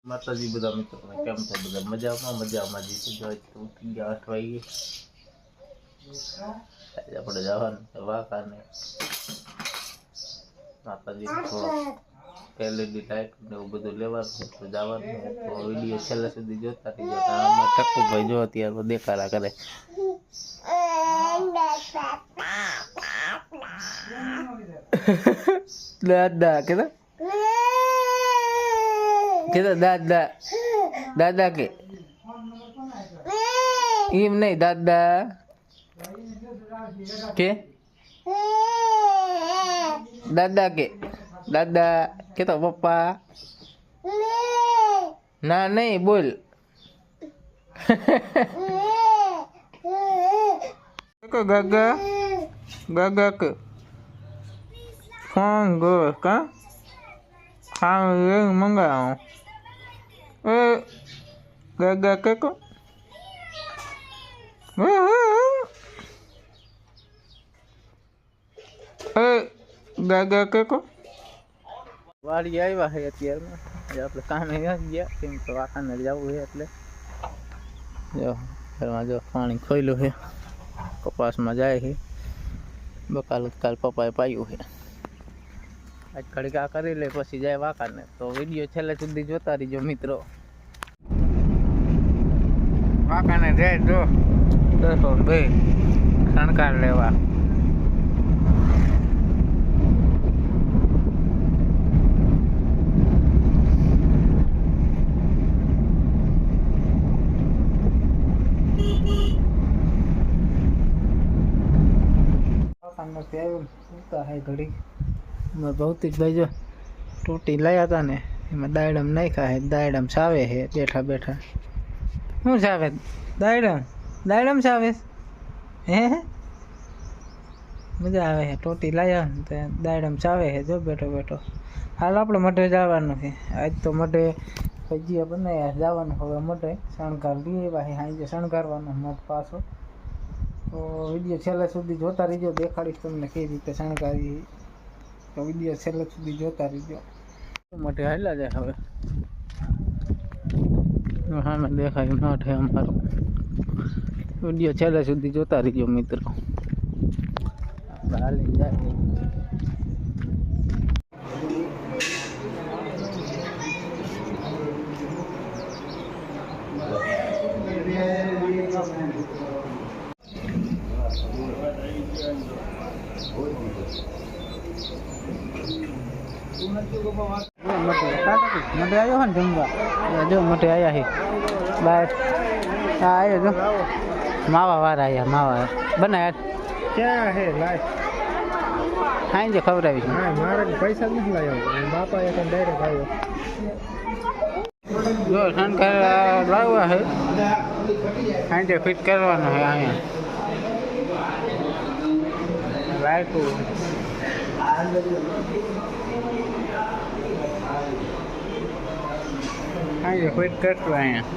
માતાજી બધા મિત્રોને કેમ છે? બધા મજામાં જીતી જાય તો ઉઠી ગયા 8 વાગે. આજે આપણે જવાનું છે વાંકાને. માતાજી થોડો એલઈડી લાઈટ ને એવું બધું લેવાનું છે તો જવાનું છે. તો વિડીયો છેલ્લે સુધી જોતા રહેજો. આમાં ટક્કુભાઈ જો અત્યારે તો દેખાડા કરે. દાદા કે દાદા દાદા કે એમ નહીં દાદા કે દાદા કે તો પપ્પા ના નહીં બોલ. ગાગા ગાગા કે ખાંગો કા ખાંગ મંગાવો એ ગાગા કે કો એ ગાગા કે કો વાડી આવ્યા છે અત્યારમાં. આપણે કામે ગયા કેમ કે વાંકાને જવું છે એટલે જો ઘરમાં જો પાણી ખોયલું છે. કપાસમાં જાય છે. બકાલ પપ્પાએ પાયું છે. આજ ઘડીક આ કરી લે પછી જાય વાંકાને. તો વિડીયો છેલ્લે સુધી જોતા રહીજો મિત્રો. વાંકાને જાય જો દસો ભાઈ શણકાર લેવા. ઘડી ભૌતિકભાઈ જો ટોટી લાયા હતા ને એમાં દાયડમ નાખ્યા છે. દાયડમ સાવે છે બેઠા બેઠા. શું સાવે? દાયડમ સાવે હે મજા આવે છે. ટોટી લાયા ને તો દાયડમ સાવે છે જો બેઠો બેઠો. હાલ આપણે મઢે જવાનું છે. આજ તો મઢે ભજીયા બનાવ્યા જવાનું. હવે મઢે શણગાર લઈએ ભાઈ. સાંજે શણગારવાનો મઢ પાછો. તો વિડીયો છેલ્લે સુધી જોતા રહીજો. દેખાડીશ તમને કઈ રીતે શણગારી. તો વિડીયો છેલ્લે સુધી જોતા રહીજો. મોટે હાલ્યા જાય હવે. હા મેં દેખાય મોટે અમારો. વિડીયો છેલ્લે સુધી જોતા રહીજો મિત્રો. હાલી જાય મઢે આવ્યો ને જમવા. જો મઢે આવ્યા છે બાર. હા આવ્યો જો માવા વાળા આવ્યા. માવા બનાવ્યા ક્યાં હે લાય સાંજે ખવડાવી છે. મારે પૈસા નથી લાવ્યો. બાપા એક ડાયરેક્ટ આવ્યો. જો શણગાર લાવ્યા છે. સાંજે ફિટ કરવાનો છે અહીંયા લાયકું. સાંજે ફિટ કરશું અહીંયા.